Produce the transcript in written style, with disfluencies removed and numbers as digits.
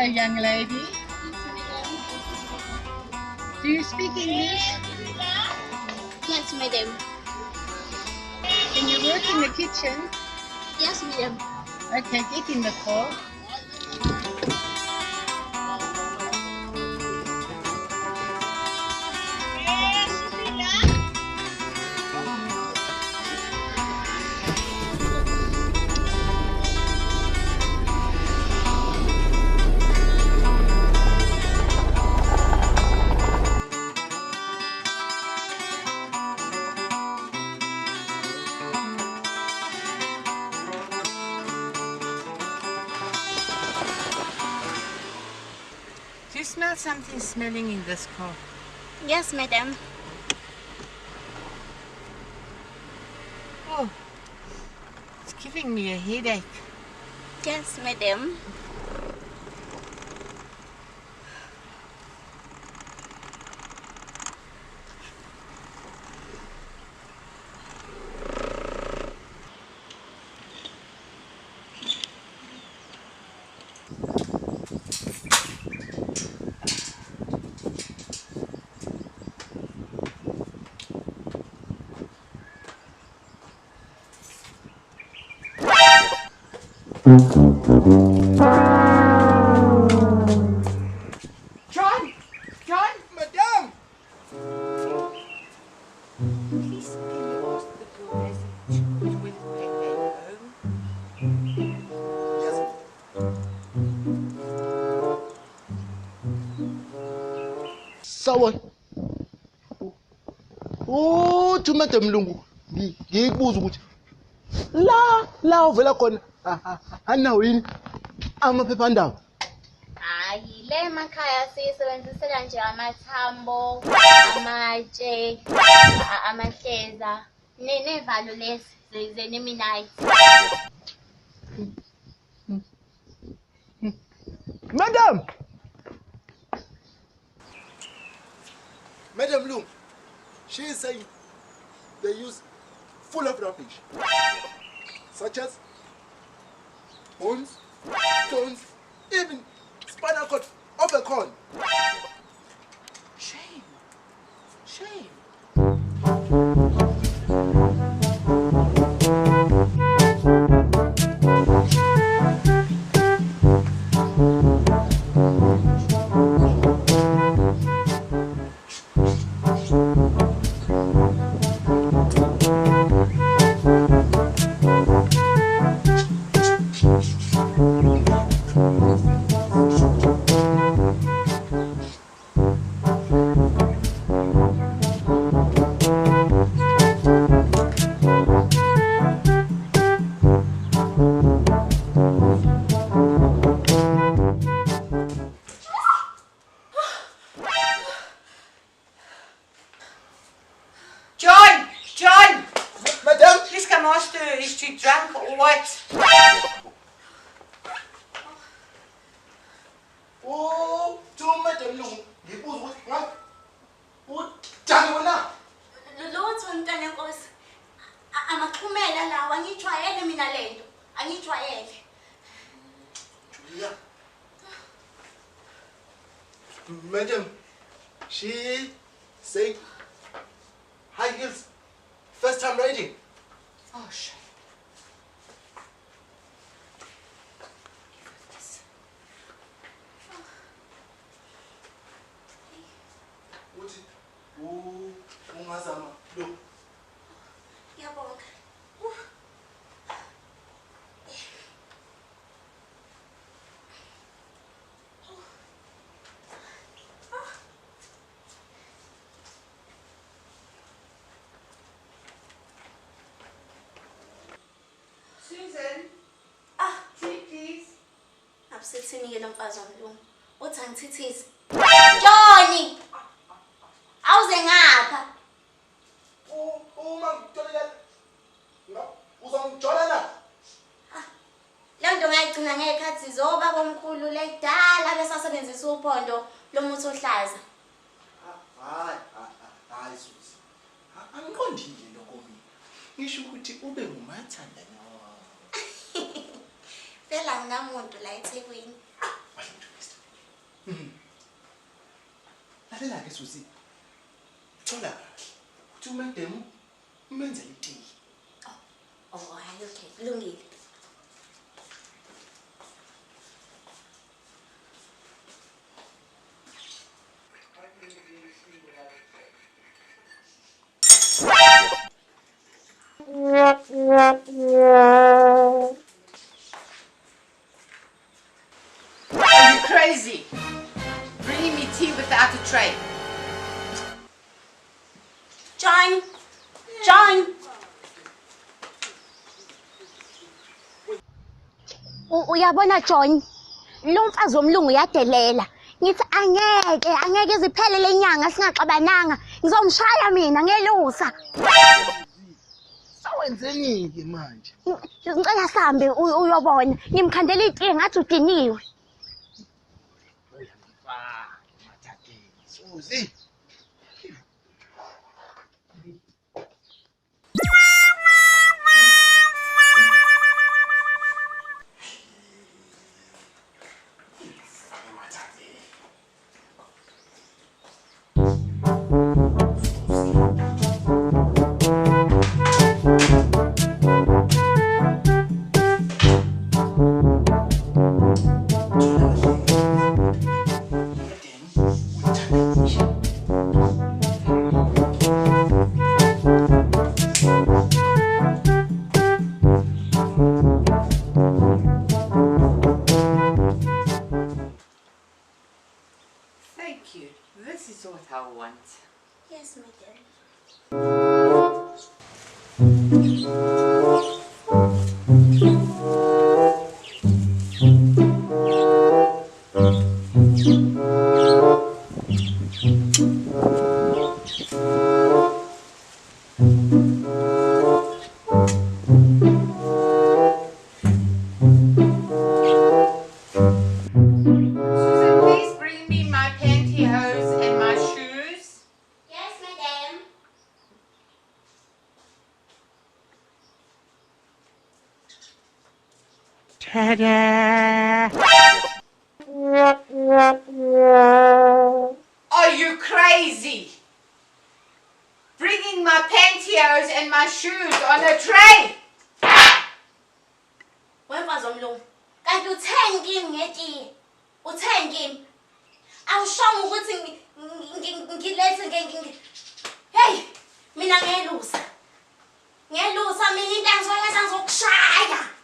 young lady. Do you speak English? Yes, madam. Can you work in the kitchen? Yes, madam. Okay, get in the car. Do you smell something smelling in this car? Yes, madam. Oh, it's giving me a headache. Yes, madam. John! John! Madam! Please, can you ask the girl has which will take that home? Yes. Sawon. Oh, to Madam Lungu. Ngiyibuza ukuthi la uvela khona anawo yini amaphephandaba. Hayi, le emakhaya siyisebenzisela nje amathambo, amatshe, amahleza, nevalo lezi zeneminayi. Madam Lungu, she is saying they use full of rubbish, such as bones, stones, even spinal cord of a corn. Shame. Shame. John! John! Madam! Please come ask her, is she drunk or what? Oh, to Madam Lungu, ngibuza ukuthi ngabe ujani wena? Lutho mntwana enkosi. Amaxhumela lawa angijwayele mina lento. Angijwayele. Julia. Madam, she say high heels, first time riding. Oh, shame. Uthi ungazama lo. Ngiyabonga. Susan, tea, please. Abusethini-ke lo mfazi womlungu. Uthi angithithize. Johnny! Awuze ngapha. Uma ngitholela uzongitholela. Le nto ngayigcina ngekhathi zoba komkhulu le kudala besasebenzisa uphondo lomuthi ohlaza. Hayi Susi. Angiqondile lokho mina. Ngisho ukuthi ube ngumathandana wakho. Phela nginamuntu la eThekwini. Why don't you listen? Lalela-ke Susi. Thola uthi uMadam umenzele itiye. Oh, hayi okay, kulungile. Are you crazy? Bringing me tea without a tray. John. Uyabona John, lo mfazi womlungu uyadelela. Ngithi angeke iziphele lenyanga singaxabananga. Ngizomshaya mina ngelusa. Sawenzeni-ke manje? Ngicela sihambe uyobona. Ngimkhandela itiye ngathi udiniwe. Susi. Thank you. This is what I want. Yes, madam. Susan, please bring me my pantyhose and my shoes. Yes, madam. Are you crazy? Bringing my pantyhose and my shoes on a tray. Wemfazi womlungu. Kanti uthenge kimi ngetiye. Uthenge kimi. Awushongo ukuthi ngilethe Hey, mina ngelusa. Mina into angizoyenza ngizokushaya.